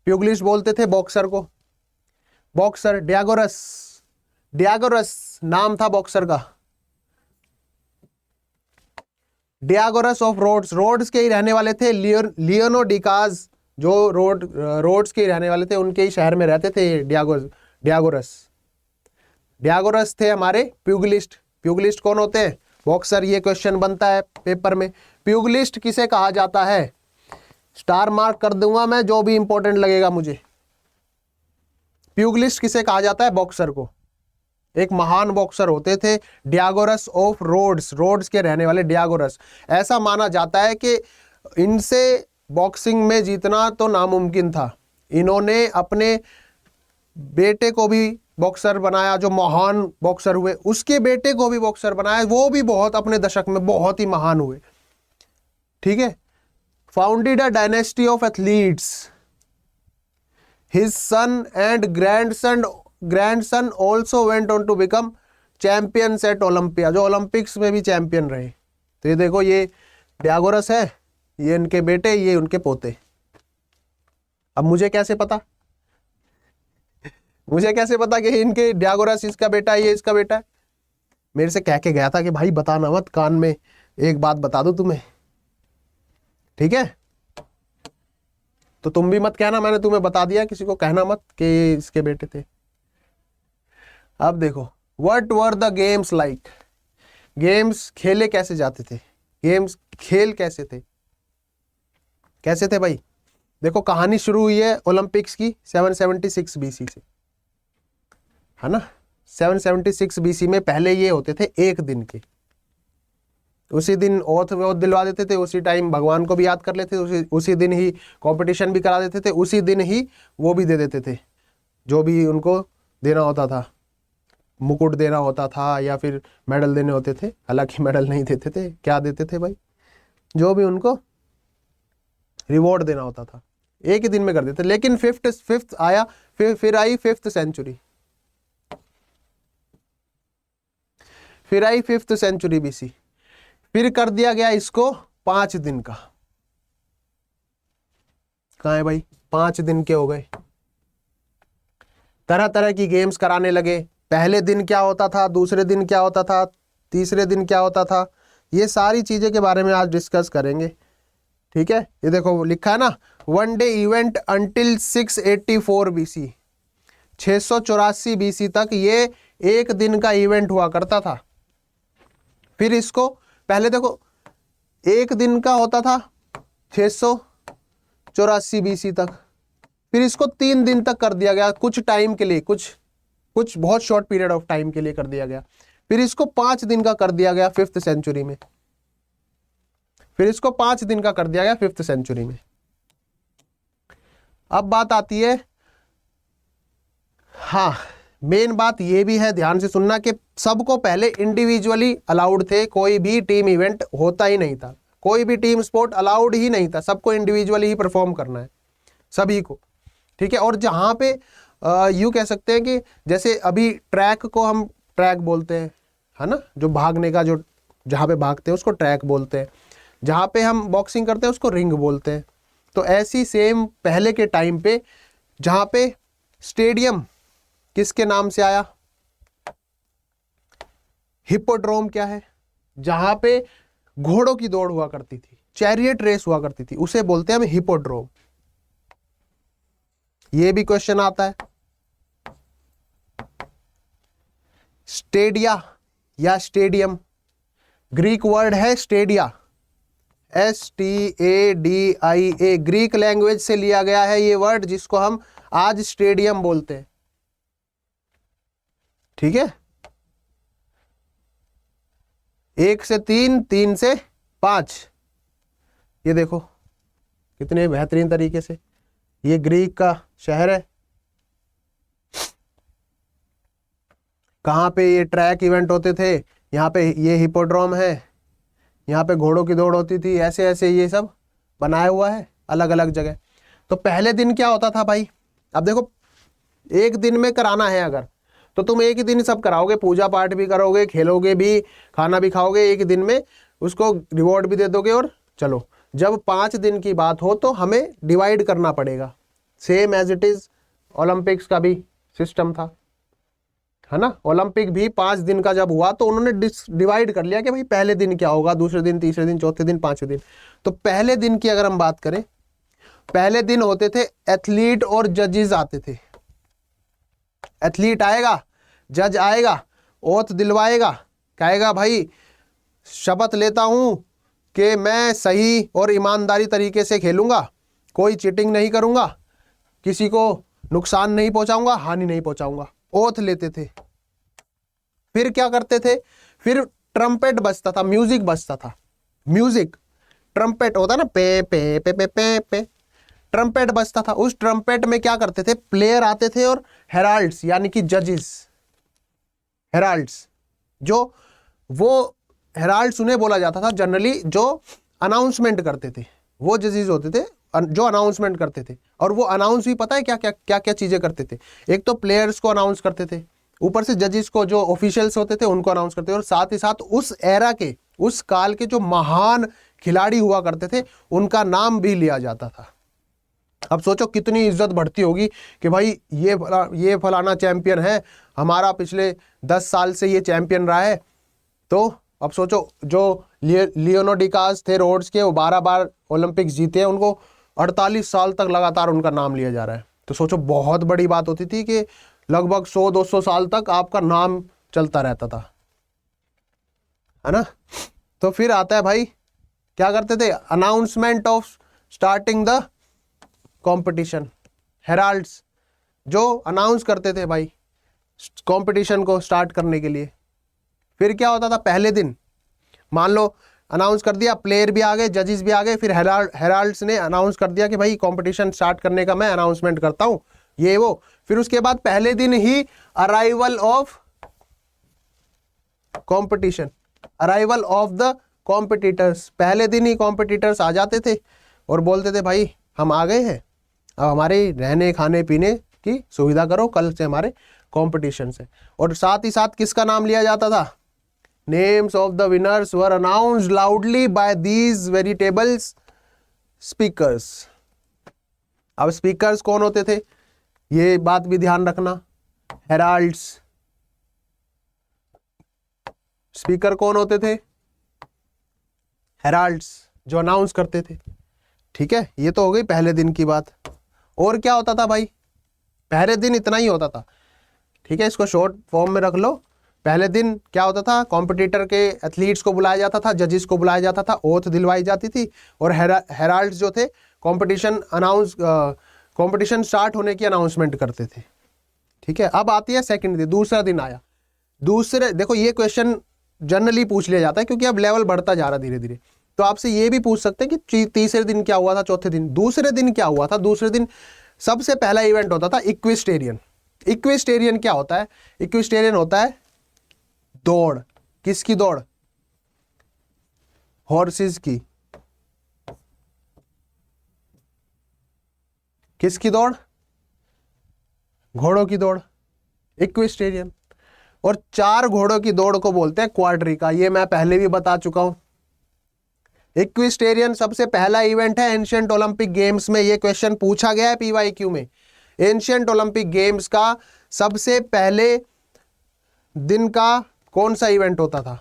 प्यूगिलिस्ट बोलते थे बॉक्सर को, बॉक्सर डियागोरस नाम था बॉक्सर का। डियागोरस ऑफ रोड्स के ही रहने वाले थे। लियोनिडिकास जो रोड्स के ही रहने वाले थे, उनके ही शहर में रहते थे डियागोरस थे हमारे प्यूगिलिस्ट कौन होते हैं? बॉक्सर। ये क्वेश्चन बनता है पेपर में। प्यूगिलिस्ट किसे कहा जाता है? स्टार मार्क कर दूंगा मैं, जो भी इंपॉर्टेंट लगेगा मुझे। प्यूगिलिस्ट किसे कहा जाता है? बॉक्सर को। एक महान बॉक्सर होते थे डियागोरस ऑफ रोड्स के रहने वाले डियागोरस। ऐसा माना जाता है कि इनसे बॉक्सिंग में जीतना तो नामुमकिन था। इन्होंने अपने बेटे को भी बॉक्सर बनाया, जो महान बॉक्सर हुए, उसके बेटे को भी बॉक्सर बनाया, वो भी बहुत अपने दशक में बहुत ही महान हुए, ठीक है। Founded a dynasty of athletes. His son and grandson also went on to become champions at Olympia, जो ओलंपिक्स में भी चैंपियन रहे। तो ये देखो, ये डियागोरस है, ये इनके बेटे, ये उनके पोते। अब मुझे कैसे पता कि इनके डियागोरस इसका बेटा है, ये इसका बेटा है? मेरे से कह के गया था कि भाई बताना मत, कान में एक बात बता दूं तुम्हें, ठीक है। तो तुम भी मत कहना मैंने तुम्हें बता दिया, किसी को कहना मत कि ये इसके बेटे थे। अब देखो, what were the games like. Games खेले कैसे जाते थे, गेम्स खेल कैसे थे भाई? देखो, कहानी शुरू हुई है ओलंपिक्स की 776 बीसी से, है ना। 776 बीसी में पहले ये होते थे एक दिन के, उसी दिन ओथ दिलवा देते थे, उसी टाइम भगवान को भी याद कर लेते थे, उसी दिन ही कंपटीशन भी करा देते थे, उसी दिन ही वो भी दे देते थे जो भी उनको देना होता था, मुकुट देना होता था या फिर मेडल देने होते थे। हालांकि मेडल नहीं देते थे, क्या देते थे भाई? जो भी उनको रिवॉर्ड देना होता था, एक ही दिन में कर देते। लेकिन फिफ्थ आया, फिर आई 5th सेंचुरी। फिर आई 5th सेंचुरी BC, फिर कर दिया गया इसको 5 दिन का। कहाँ है भाई, 5 दिन के हो गए। तरह तरह की गेम्स कराने लगे। पहले दिन क्या होता था, दूसरे दिन क्या होता था, तीसरे दिन क्या होता था, ये सारी चीजें के बारे में आज डिस्कस करेंगे। ठीक है, ये देखो लिखा है ना, 1 day event until 684 BC, 684 BC तक ये एक दिन का इवेंट हुआ करता था। फिर इसको पहले देखो एक दिन का होता था 684 BC तक, फिर इसको 3 दिन तक कर दिया गया कुछ टाइम के लिए, कुछ बहुत शॉर्ट पीरियड ऑफ टाइम के लिए कर दिया गया। फिर इसको 5 दिन का कर दिया गया 5th सेंचुरी में, फिर इसको 5 दिन का कर दिया गया 5th सेंचुरी में। अब बात आती है, हाँ मेन बात ये भी है, ध्यान से सुनना, कि सबको पहले इंडिविजुअली अलाउड थे, कोई भी टीम इवेंट होता ही नहीं था, कोई भी टीम स्पोर्ट अलाउड ही नहीं था, सबको इंडिविजुअली ही परफॉर्म करना है सभी को। ठीक है, और जहाँ पे यूँ कह सकते हैं कि जैसे अभी ट्रैक को हम ट्रैक बोलते हैं, है ना, जो भागने का जो जहाँ पे भागते हैं उसको ट्रैक बोलते हैं, जहाँ पे हम बॉक्सिंग करते हैं उसको रिंग बोलते हैं। तो ऐसी सेम पहले के टाइम पे जहाँ पे स्टेडियम किसके नाम से आया, हिप्पोड्रोम क्या है, जहाँ पे घोड़ों की दौड़ हुआ करती थी, चैरियट रेस हुआ करती थी, उसे बोलते हैं हम हिप्पोड्रोम। ये भी क्वेश्चन आता है। स्टेडिया या स्टेडियम, ग्रीक वर्ड है स्टेडिया, STADIA, ग्रीक लैंग्वेज से लिया गया है ये वर्ड, जिसको हम आज स्टेडियम बोलते हैं। ठीक है, 1 से 3, 3 से 5, ये देखो कितने बेहतरीन तरीके से, ये ग्रीक का शहर है। कहाँ पे ये ट्रैक इवेंट होते थे, यहाँ पे ये हिप्पोड्रोम है, यहाँ पे घोड़ों की दौड़ होती थी, ऐसे ऐसे ये सब बनाया हुआ है अलग अलग जगह। तो पहले दिन क्या होता था भाई, अब देखो एक दिन में कराना है अगर, तो तुम एक ही दिन सब कराओगे, पूजा पाठ भी करोगे, खेलोगे भी, खाना भी खाओगे एक ही दिन में, उसको रिवॉर्ड भी दे दोगे और चलो। जब 5 दिन की बात हो तो हमें डिवाइड करना पड़ेगा, same as it is Olympics का भी सिस्टम था, है ना। ओलंपिक भी 5 दिन का जब हुआ तो उन्होंने डिवाइड कर लिया कि भाई पहले दिन क्या होगा, दूसरे दिन, तीसरे दिन, चौथे दिन, 5वें दिन। तो पहले दिन की अगर हम बात करें, पहले दिन होते थे एथलीट और जजेस आते थे। एथलीट आएगा, जज आएगा, ओथ दिलवाएगा, कहेगा भाई शपथ लेता हूं कि मैं सही और ईमानदारी तरीके से खेलूंगा, कोई चीटिंग नहीं करूंगा, किसी को नुकसान नहीं पहुंचाऊंगा, हानि नहीं पहुंचाऊंगा, ओथ लेते थे। फिर क्या करते थे, फिर ट्रम्पेट बजता था, म्यूजिक बजता था, म्यूजिक ट्रम्पेट होता ना, पे पे पे पे पे पे, ट्रम्पेट बजता था। उस ट्रम्पेट में क्या करते थे, प्लेयर आते थे और हेराल्ड्स यानी कि जजेस, हेराल्ड्स, जो वो हेराल्ड्स उन्हें बोला जाता था जनरली जो अनाउंसमेंट करते थे, वो जजेस होते थे जो अनाउंसमेंट करते थे। और वो अनाउंस भी पता है क्या क्या क्या क्या चीजें करते थे, एक तो प्लेयर्स को अनाउंस करते थे, ऊपर से जजेस को, जो ऑफिशियल्स होते थे उनको अनाउंस करते थे, और साथ ही साथ उस एरा के, उस काल के जो महान खिलाड़ी हुआ करते थे उनका नाम भी लिया जाता था। अब सोचो कितनी इज्जत बढ़ती होगी कि भाई ये फलाना चैंपियन है, हमारा पिछले 10 साल से ये चैंपियन रहा है। तो अब सोचो जो लियोनो डिकास थे रोड्स के, वो 12 बार ओलंपिक्स जीते हैं, उनको 48 साल तक लगातार उनका नाम लिया जा रहा है। तो सोचो बहुत बड़ी बात होती थी कि लगभग 100-200 साल तक आपका नाम चलता रहता था, है ना। तो फिर आता है भाई, क्या करते थे, announcement of starting the competition, heralds जो अनाउंस करते थे भाई कंपटीशन को स्टार्ट करने के लिए। फिर क्या होता था, पहले दिन मान लो अनाउंस कर दिया, प्लेयर भी आ गए, जजेस भी आ गए, फिर हेराल्ड्स ने अनाउंस कर दिया कि भाई कंपटीशन स्टार्ट करने का मैं अनाउंसमेंट करता हूं, ये वो। फिर उसके बाद पहले दिन ही arrival of competition, arrival of the competitors, पहले दिन ही कॉम्पिटिटर्स आ जाते थे और बोलते थे भाई हम आ गए हैं, अब हमारे रहने खाने पीने की सुविधा करो, कल से हमारे कंपटीशन से। और साथ ही साथ किसका नाम लिया जाता था, names of the winners were announced loudly by these veritables speakers. अब स्पीकर्स कौन होते थे, ये बात भी ध्यान रखना। हेराल्ड्स, स्पीकर कौन होते थे, हेराल्ड्स, जो अनाउंस करते थे। ठीक है, ये तो हो गई पहले दिन की बात। और क्या होता था भाई, पहले दिन इतना ही होता था। ठीक है, इसको शॉर्ट फॉर्म में रख लो। पहले दिन क्या होता था, कॉम्पिटिटर के एथलीट्स को बुलाया जाता था, जजेस को बुलाया जाता था, ओथ दिलवाई जाती थी, और हेराल्ड्स जो थे कंपटीशन स्टार्ट होने की अनाउंसमेंट करते थे। ठीक है, अब आती है सेकंड दिन, दूसरा दिन आया। दूसरे, देखो ये क्वेश्चन जनरली पूछ लिया जाता है क्योंकि अब लेवल बढ़ता जा रहा धीरे धीरे। तो आपसे ये भी पूछ सकते हैं कि तीसरे दिन क्या हुआ था, चौथे दिन। दूसरे दिन क्या हुआ था, दूसरे दिन सबसे पहला इवेंट होता था इक्विस्टेरियन। इक्विस्टेरियन क्या होता है, इक्विस्टेरियन होता है दौड़। किसकी दौड़, हॉर्सेस की। किसकी दौड़, घोड़ों की दौड़, इक्विस्टेरियन। और 4 घोड़ों की दौड़ को बोलते हैं क्वाड्रिका, ये मैं पहले भी बता चुका हूं। इक्विस्टेरियन सबसे पहला इवेंट है एंशिएंट ओलंपिक गेम्स में। ये क्वेश्चन पूछा गया है पीवाईक्यू में। एंशिएंट ओलंपिक गेम्स का सबसे पहले दिन का कौन सा इवेंट होता था,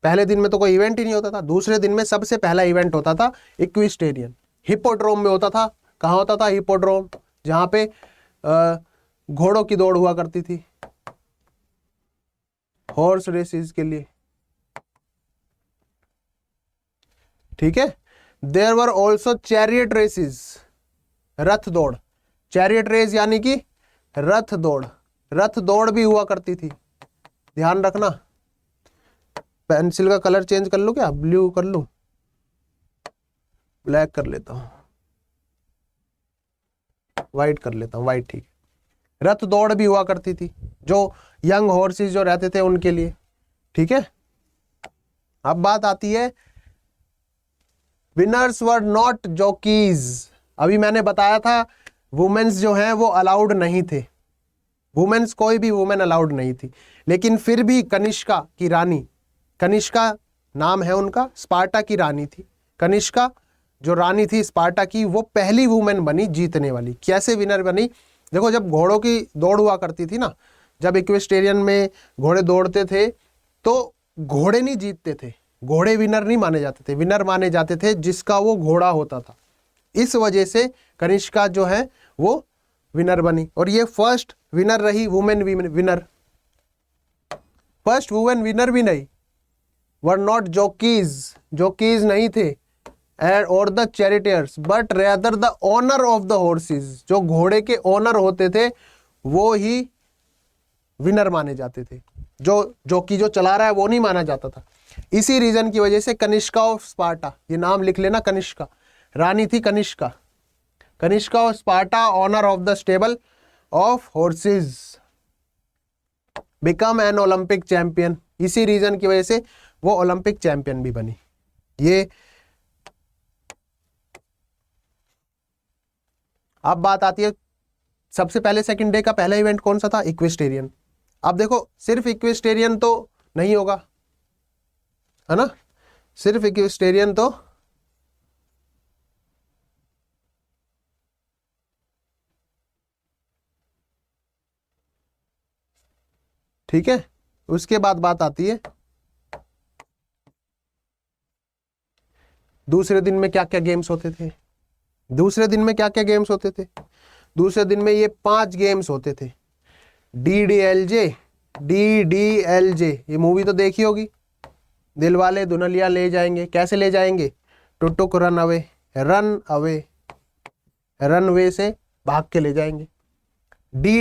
पहले दिन में तो कोई इवेंट ही नहीं होता था। दूसरे दिन में सबसे पहला इवेंट होता था इक्विस्टेरियन। हिपोड्रोम में होता था। कहां होता था, हिपोड्रोम, जहां पे घोड़ों की दौड़ हुआ करती थी, हॉर्स रेसेस के लिए। ठीक है, there were also chariot races, रथ दौड़। चैरियट रेस यानी कि रथ दौड़, रथ दौड़ भी हुआ करती थी, ध्यान रखना। पेंसिल का कलर चेंज कर लूं क्या, ब्लू कर लूं, ब्लैक कर लेता हूं, व्हाइट कर लेता हूं, व्हाइट ठीक है। रथ दौड़ भी हुआ करती थी, जो यंग हॉर्सेस जो रहते थे उनके लिए। ठीक है, अब बात आती है विनर्स वर नॉट जॉकीज। अभी मैंने बताया था वुमेन्स जो हैं वो अलाउड नहीं थे, वुमेन्स, कोई भी वुमेन अलाउड नहीं थी। लेकिन फिर भी कनिष्का की रानी, कनिष्का नाम है उनका, स्पार्टा की रानी थी। कनिष्का जो रानी थी स्पार्टा की, वो पहली वुमेन बनी जीतने वाली। कैसे विनर बनी, देखो जब घोड़ों की दौड़ हुआ करती थी ना, जब इक्विस्टेरियन में घोड़े दौड़ते थे तो घोड़े नहीं जीतते थे, घोड़े विनर नहीं माने जाते थे। विनर माने जाते थे जिसका वो घोड़ा होता था। इस वजह से कनिष्का जो है वो विनर बनी, और ये फर्स्ट विनर रही, women winner, first women winner भी नहीं। वर नॉट जॉकीज, जॉकीज नहीं थे, एंड और the charioteers, but rather the owner of the horses. जो घोड़े के ओनर होते थे वो ही विनर माने जाते थे, जो जॉकी जो चला रहा है वो नहीं माना जाता था। इसी रीजन की वजह से कनिष्का ऑफ स्पार्टा, ये नाम लिख लेना, कनिष्का रानी थी, Kyniska, Kyniska of Sparta, owner of the stable of horses, become an Olympic champion. इसी रीजन की वजह से वो ओलंपिक चैंपियन भी बनी। ये अब बात आती है सबसे पहले सेकंड डे का पहला इवेंट कौन सा था, इक्विस्टेरियन। अब देखो सिर्फ इक्विस्टेरियन तो नहीं होगा, है ना, सिर्फ इक्विस्टेरियन तो ठीक है। उसके बाद बात आती है दूसरे दिन में क्या क्या गेम्स होते थे। दूसरे दिन में क्या क्या गेम्स होते थे, दूसरे दिन में ये 5 गेम्स होते थे। DDLJ, DDLJ, ये मूवी तो देखी होगी, दिलवाले दुल्हनिया ले जाएंगे। कैसे ले जाएंगे, took run away, run away, run way से भाग के ले जाएंगे।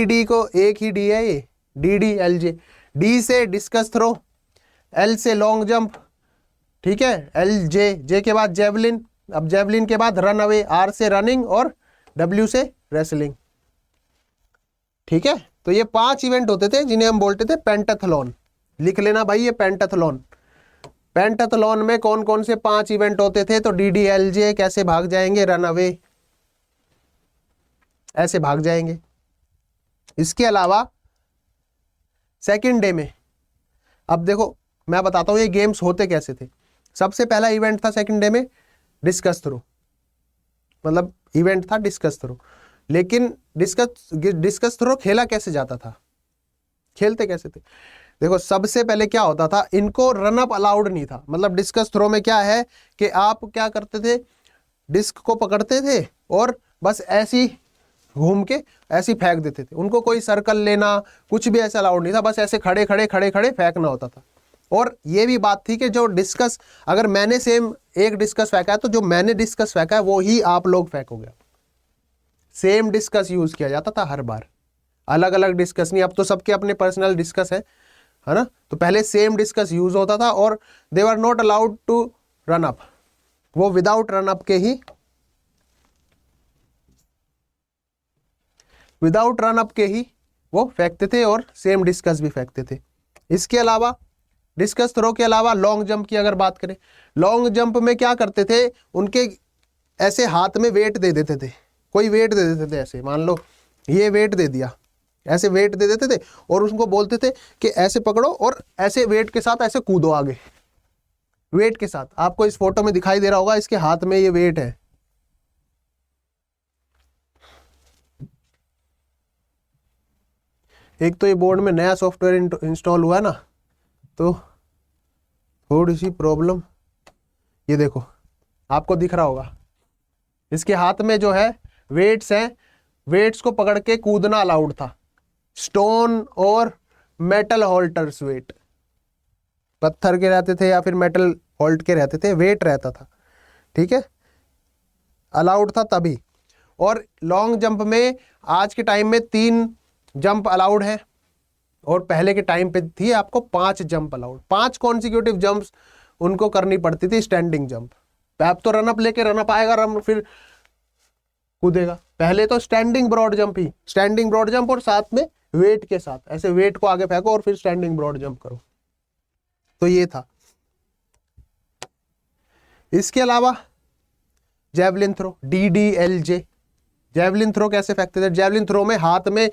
डी को एक ही डी है ये, DDLJ। डी से डिस्कस थ्रो, L से लॉन्ग जंप, ठीक है, LJ, जे के बाद जेवलिन, अब जेवलिन के बाद रन अवे, R से रनिंग और W से रेसलिंग। ठीक है, तो ये 5 इवेंट होते थे जिन्हें हम बोलते थे पेंटाथलॉन। लिख लेना भाई ये पेंटाथलॉन। पेंटाथलॉन में कौन कौन से 5 इवेंट होते थे, तो DDLJ कैसे भाग जाएंगे, रन अवे ऐसे भाग जाएंगे। इसके अलावा सेकंड डे में, अब देखो मैं बताता हूँ ये गेम्स होते कैसे थे। सबसे पहला इवेंट था सेकंड डे में डिस्कस थ्रो, मतलब इवेंट था डिस्कस थ्रो। लेकिन डिस्कस थ्रो खेला कैसे जाता था, खेलते कैसे थे? देखो सबसे पहले क्या होता था, इनको रन अप अलाउड नहीं था। मतलब डिस्कस थ्रो में क्या है कि आप क्या करते थे, डिस्क को पकड़ते थे और बस ऐसी घूम के ऐसी फेंक देते थे। उनको कोई सर्कल लेना कुछ भी ऐसा अलाउड नहीं था, बस ऐसे खड़े खड़े फेंकना होता था। और ये भी बात थी कि जो डिस्कस, अगर मैंने सेम एक डिस्कस फेंका है तो जो मैंने डिस्कस फेंका है वो ही आप लोग फेंकोगे। सेम डिस्कस यूज किया जाता था हर बार, अलग अलग डिस्कस नहीं। अब तो सबके अपने पर्सनल डिस्कस है ना। तो पहले सेम डिस्कस यूज होता था और they were not allowed to run up, वो विदाउट रन अप के ही, विदाउट रन अप के ही वो फेंकते थे और सेम डिस्कस भी फेंकते थे। इसके अलावा डिस्कस थ्रो के अलावा लॉन्ग जंप की अगर बात करें, लॉन्ग जंप में क्या करते थे, उनके ऐसे हाथ में वेट दे देते थे, कोई वेट दे देते थे। ऐसे मान लो ये वेट दे दिया, ऐसे वेट दे देते थे और उसको बोलते थे कि ऐसे पकड़ो और ऐसे वेट के साथ ऐसे कूदो आगे, वेट के साथ। आपको इस फोटो में दिखाई दे रहा होगा, इसके हाथ में ये वेट है। एक तो ये बोर्ड में नया सॉफ्टवेयर इंस्टॉल हुआ है ना, तो थोड़ी सी प्रॉब्लम। ये देखो आपको दिख रहा होगा, इसके हाथ में जो है वेट्स हैं, वेट्स को पकड़ के कूदना अलाउड था। स्टोन और मेटल होल्डर्स, वेट पत्थर के रहते थे या फिर मेटल होल्ड के रहते थे, वेट रहता था, ठीक है, अलाउड था तभी। और लॉन्ग जंप में आज के टाइम में 3 जंप अलाउड है और पहले के टाइम पे थी आपको 5 जंप अलाउड। 5 कॉन्सिक्यूटिव जंप्स उनको करनी पड़ती थी स्टैंडिंग जंप। अब तो रनअप लेके रनअप आएगा, रन फिर कूदेगा। पहले तो स्टैंडिंग ब्रॉड जंप ही, स्टैंडिंग ब्रॉड जंप और साथ में वेट के साथ ऐसे वेट को आगे फेंको और फिर स्टैंडिंग ब्रॉड जंप करो। तो ये था। इसके अलावा javelin throw, DDLJ। Javelin throw कैसे फेंकते थे? जैवलिन थ्रो में हाथ में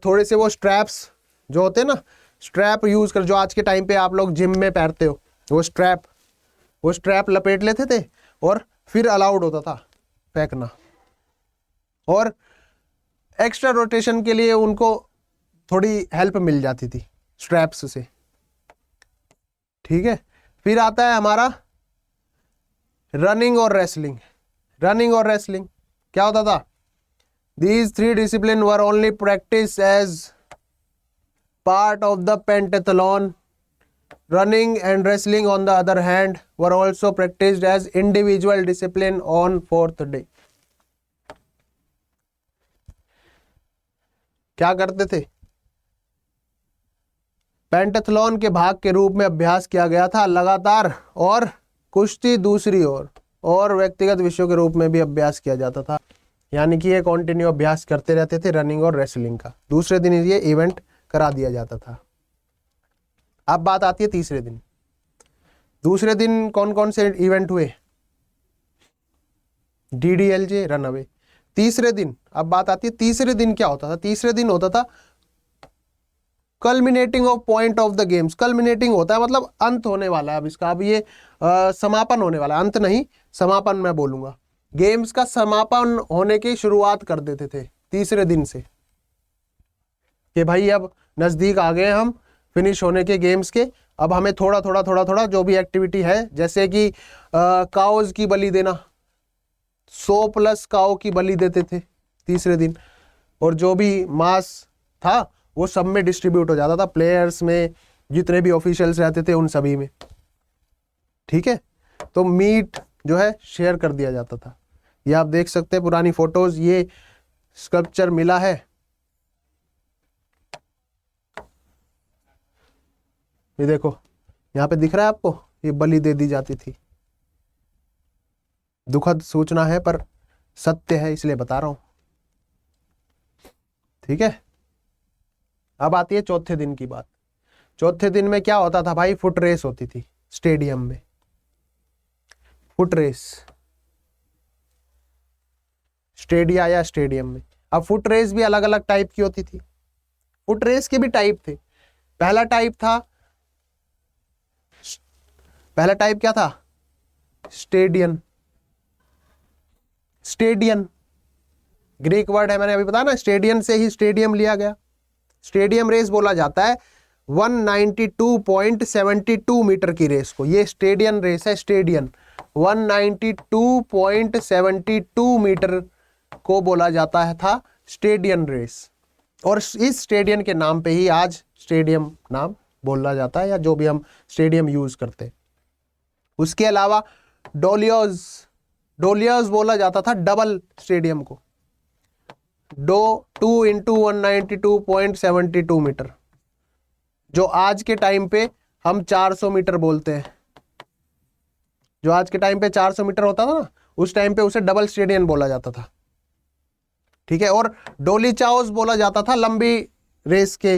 थोड़े से वो स्ट्रैप्स जो होते हैं ना, स्ट्रैप यूज कर, जो आज के टाइम पे आप लोग जिम में पहनते हो, वो स्ट्रैप लपेट लेते थे और फिर अलाउड होता था फेंकना। और एक्स्ट्रा रोटेशन के लिए उनको थोड़ी हेल्प मिल जाती थी स्ट्रैप्स से, ठीक है। फिर आता है हमारा रनिंग और रेसलिंग। रनिंग और रेसलिंग क्या होता था? These 3 disciplines were only practiced as part of the pentathlon. Running and wrestling, on the other hand, were also practiced as individual discipline on 4th day. क्या करते थे? पेंटाथलॉन के भाग के रूप में अभ्यास किया गया था लगातार, और कुश्ती दूसरी ओर और व्यक्तिगत विषयों के रूप में भी अभ्यास किया जाता था। यानी कि ये कॉन्टिन्यू अभ्यास करते रहते थे रनिंग और रेसलिंग का। दूसरे दिन ये इवेंट करा दिया जाता था। अब बात आती है तीसरे दिन। दूसरे दिन कौन कौन से इवेंट हुए? DDLJ, run away. तीसरे दिन, अब बात आती है तीसरे दिन क्या होता था? तीसरे दिन होता था culminating of point of the games. Culminating होता है मतलब अंत होने वाला है अब इसका, अब ये समापन होने वाला है, अंत नहीं समापन मैं बोलूंगा। गेम्स का समापन होने की शुरुआत कर देते थे तीसरे दिन से, कि भाई अब नजदीक आ गए हम फिनिश होने के गेम्स के। अब हमें थोड़ा थोड़ा जो भी एक्टिविटी है, जैसे कि काउज की बलि देना, 100+ काउ की बलि देते थे तीसरे दिन, और जो भी मांस था वो सब में डिस्ट्रीब्यूट हो जाता था, प्लेयर्स में, जितने भी ऑफिशियल्स रहते थे उन सभी में, ठीक है। तो मीट जो है शेयर कर दिया जाता था। ये आप देख सकते हैं पुरानी फोटोज, ये स्कल्पचर मिला है, ये देखो यहाँ पे दिख रहा है आपको, ये बलि दे दी जाती थी। दुखद सूचना है पर सत्य है इसलिए बता रहा हूं, ठीक है। अब आती है चौथे दिन की बात। चौथे दिन में क्या होता था भाई? फुट रेस होती थी स्टेडियम में, फुट रेस, स्टेडिया या स्टेडियम में। अब फुट रेस भी अलग अलग टाइप की होती थी। फुट रेस के भी टाइप थे। पहला टाइप था पहला टाइप क्या था? स्टेडियन। स्टेडियन ग्रीक वर्ड है, मैंने अभी बताया ना, स्टेडियन से ही स्टेडियम लिया गया। स्टेडियम रेस बोला जाता है 192.72 मीटर की रेस को, ये स्टेडियन रेस है। स्टेडियन 192.72 मीटर को बोला जाता है था स्टेडियन रेस, और इस स्टेडियम के नाम पे ही आज स्टेडियम नाम बोला जाता है, या जो भी हम स्टेडियम यूज करते हैं। उसके अलावा डोलियोज, डोलियोज बोला जाता था डबल स्टेडियम को, 2 इंटू 192.72 मीटर, जो आज के टाइम पे हम 400 मीटर बोलते हैं। जो आज के टाइम पे 400 मीटर होता था ना, उस टाइम पे उसे डबल स्टेडियम बोला जाता था। ठीक है, और डोली चाओस बोला जाता था लंबी रेस के,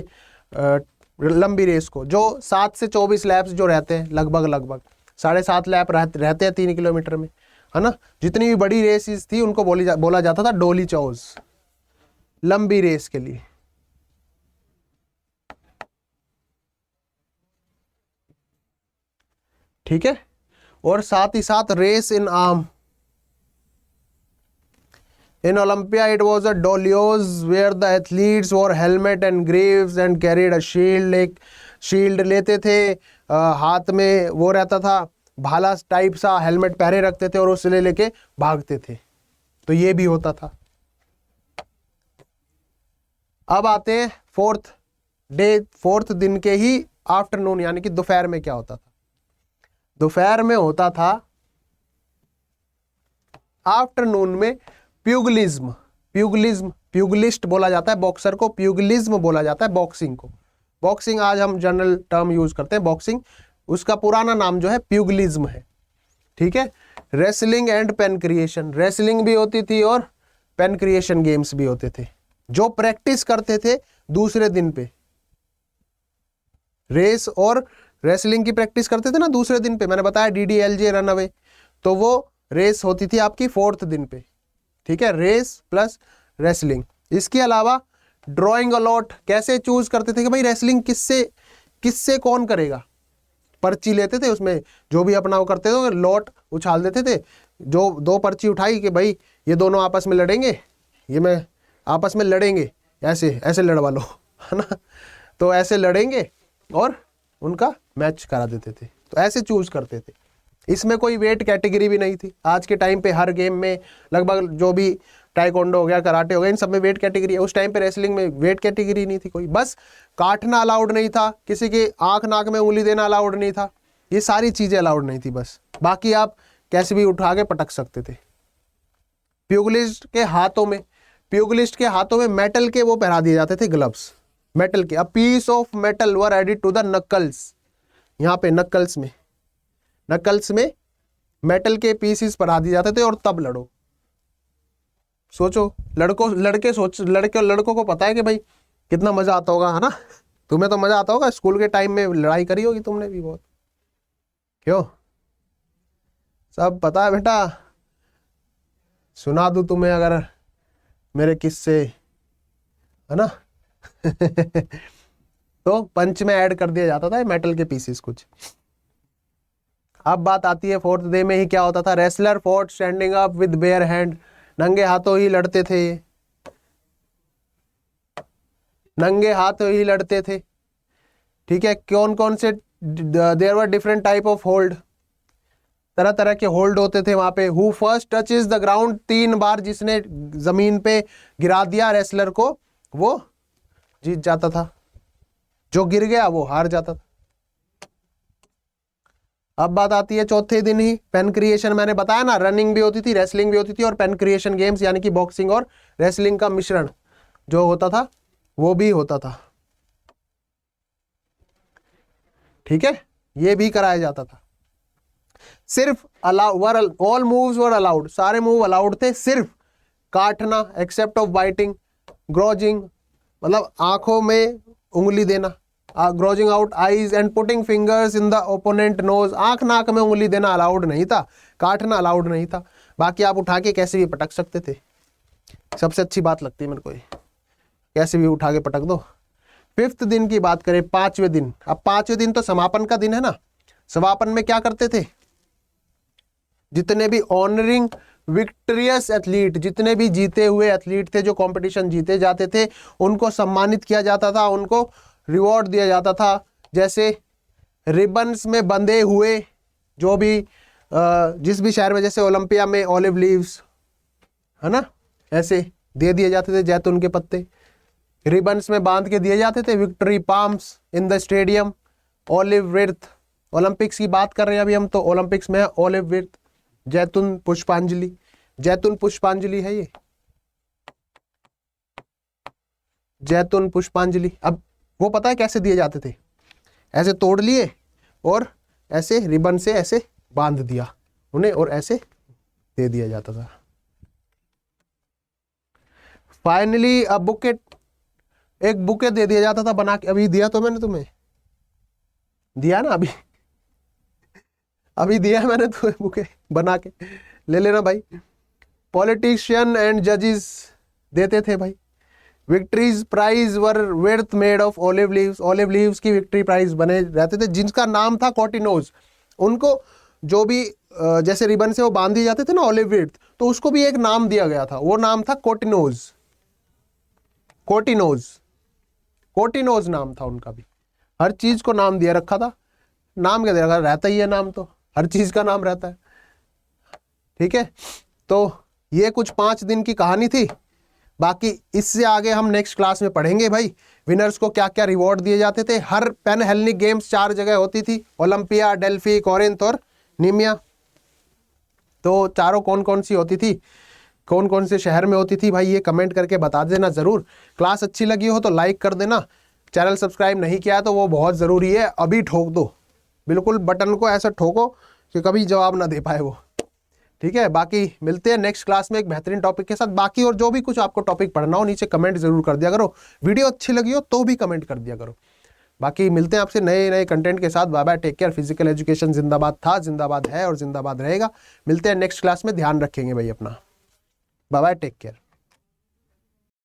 लंबी रेस को, जो 7 से 24 लैप्स जो रहते हैं, लगभग 7.5 लैप रहते हैं 3 किलोमीटर में, है ना। जितनी भी बड़ी रेसेस थी उनको बोला जाता था डोली चाओस, लंबी रेस के लिए। ठीक है, और साथ ही साथ race in arm, in Olympia it was a dolichos where the athletes wore helmet and greaves and carried a shield. एक शील्ड लेते थे, हाथ में वो रहता था भाला टाइप सा, हेलमेट पहने रखते थे और उसे लेके भागते थे, तो ये भी होता था। अब आते हैं फोर्थ दिन के ही आफ्टरनून, यानी कि दोपहर में क्या होता था? दोपहर में होता था आफ्टरनून में प्यूगलिज्म। प्यूगलिस्ट बोला जाता है बॉक्सर को, प्यूगलिज्म बोला जाता है बॉक्सिंग को। बॉक्सिंग आज हम जनरल टर्म यूज करते हैं, बॉक्सिंग, उसका पुराना नाम जो है प्यूगलिज्म है। ठीक है, रेसलिंग एंड पेनक्रिएशन, रेसलिंग भी होती थी और पेनक्रिएशन गेम्स भी होते थे, जो प्रैक्टिस करते थे दूसरे दिन पे। रेस और रेसलिंग की प्रैक्टिस करते थे ना दूसरे दिन पे, मैंने बताया DDLJ रनअवे, तो वो रेस होती थी आपकी 4th दिन पे। ठीक है, रेस प्लस रेसलिंग। इसके अलावा ड्राइंग अलॉट, कैसे चूज करते थे कि भाई रेसलिंग किससे कौन करेगा? पर्ची लेते थे, उसमें जो भी अपना वो करते थे लॉट उछाल देते थे, जो 2 पर्ची उठाई कि भाई ये दोनों आपस में लड़ेंगे, ये मैं आपस में लड़ेंगे, ऐसे लड़वा लो, है ना। तो ऐसे लड़ेंगे और उनका मैच करा देते थे, तो ऐसे चूज करते थे। इसमें कोई वेट कैटेगरी भी नहीं थी। आज के टाइम पे हर गेम में लगभग, जो भी टाइकोंडो हो गया, कराटे हो गया, इन सब में वेट कैटेगरी है। उस टाइम पे रेसलिंग में वेट कैटेगरी नहीं थी कोई, बस काटना अलाउड नहीं था, किसी की आंख नाक में उंगली देना अलाउड नहीं था, ये सारी चीजें अलाउड नहीं थी बस, बाकी आप कैसे भी उठा के पटक सकते थे। प्यूगलिस्ट के हाथों में मेटल के वो पहरा दिए जाते थे ग्लव्स, मेटल के। A piece of metal were added to the knuckles, यहाँ पे नकल्स में मेटल के पीसीस पहरा दिए जाते थे और तब लड़ो। सोचो, लड़कों को पता है कि भाई कितना मजा आता होगा, है ना। तुम्हें तो मजा आता होगा, स्कूल के टाइम में लड़ाई करी होगी तुमने भी बहुत, क्यों? सब पता है बेटा, सुना दूं तुम्हें अगर मेरे किस्से, है ना। तो पंच में ऐड कर दिया जाता था मेटल के पीसेस कुछ। अब बात आती है 4th डे में ही क्या होता था? Wrestler fought standing up with bare hand, नंगे हाथों ही लड़ते थे, नंगे हाथों ही लड़ते थे। ठीक है, कौन कौन से? There were different type of hold, तरह तरह के होल्ड होते थे वहां पे। Who first touches the ground, 3 बार जिसने जमीन पे गिरा दिया रेसलर को, वो जीत जाता था, जो गिर गया वो हार जाता था। अब बात आती है 4थे दिन ही पेनक्रिएशन। मैंने बताया ना, रनिंग भी होती थी, रेसलिंग भी होती थी, और पेनक्रिएशन गेम्स यानी कि बॉक्सिंग और रेसलिंग का मिश्रण जो होता था वो भी होता था। ठीक है, ये भी कराया जाता था। सिर्फ ऑल मूव्स वर अलाउड, सारे मूव अलाउड थे, सिर्फ काटना, एक्सेप्ट ऑफ बाइटिंग, ग्रोजिंग, मतलब आंखों में उंगली देना, gouging out eyes and putting fingers in the opponent nose, आंख नाक में उंगली देना अलाउड नहीं था, काटना अलाउड नहीं था। बाकी आप उठा के कैसे भी पटक सकते थे, सबसे अच्छी बात लगती है मेरे को ये, कैसे भी उठा के पटक दो। 5th दिन की बात करें, 5वें दिन। अब 5वें दिन तो समापन का दिन है ना, समापन में क्या करते थे, जितने भी ऑनरिंग विक्टोरियस एथलीट, जितने भी जीते हुए एथलीट थे, जो कंपटीशन जीते जाते थे, उनको सम्मानित किया जाता था, उनको रिवॉर्ड दिया जाता था। जैसे रिबन्स में बंधे हुए जो भी जिस भी शहर में, जैसे ओलंपिया में ऑलिव लीव्स है ना, ऐसे दे दिए जाते थे जैतून के पत्ते, रिबन्स में बांध के दिए जाते थे। Victory palms in the stadium, olive wreath, Olympics की बात कर रहे हैं अभी हम, तो ओलंपिक्स में ऑलिव विर्थ, जैतून पुष्पांजलि, जैतून पुष्पांजलि है ये, जैतून पुष्पांजलि। अब वो पता है कैसे दिए जाते थे, ऐसे तोड़ लिए और ऐसे रिबन से ऐसे बांध दिया उन्हें और ऐसे दे दिया जाता था। फाइनली अब बुकेट, एक बुके दे दिया जाता था बना के। अभी दिया तो मैंने तुम्हें, दिया ना अभी, अभी दिया है मैंने तुम्हें बुके बना के, ले लेना भाई। पॉलिटिशियन एंड जजेस देते थे भाई। Victories prize were worth made of olive leaves, olive leaves की विक्ट्री प्राइज बने रहते थे, जिनका नाम था कॉटिनोज। उनको जो भी जैसे रिबन से वो बांध दिए जाते थे ना ऑलिव विर्थ, तो उसको भी एक नाम दिया गया था, वो नाम था कोटिनोज, कोटिनोज, कोटिनोज नाम था उनका भी। हर चीज को नाम दिया रखा था, नाम क्या दिया रखा रहता ही है, नाम तो हर चीज का नाम रहता है। ठीक है, तो ये कुछ 5 दिन की कहानी थी। बाकी इससे आगे हम नेक्स्ट क्लास में पढ़ेंगे भाई विनर्स को क्या क्या रिवॉर्ड दिए जाते थे। हर पेन हेलेनिक गेम्स 4 जगह होती थी, ओलंपिया, डेल्फी, कोरिंथ और नीमिया। तो चारों कौन कौन सी होती थी, कौन कौन से शहर में होती थी भाई, ये कमेंट करके बता देना जरूर। क्लास अच्छी लगी हो तो लाइक कर देना, चैनल सब्सक्राइब नहीं किया है तो वो बहुत ज़रूरी है, अभी ठोक दो, बिल्कुल बटन को ऐसा ठोको कि कभी जवाब ना दे पाए वो। ठीक है, बाकी मिलते हैं नेक्स्ट क्लास में एक बेहतरीन टॉपिक के साथ। बाकी और जो भी कुछ आपको टॉपिक पढ़ना हो नीचे कमेंट जरूर कर दिया करो, वीडियो अच्छी लगी हो तो भी कमेंट कर दिया करो। बाकी मिलते हैं आपसे नए नए कंटेंट के साथ। Bye bye, take care. Physical education जिंदाबाद था, जिंदाबाद है और जिंदाबाद रहेगा। मिलते हैं नेक्स्ट क्लास में, ध्यान रखेंगे भाई अपना। Bye bye, take care.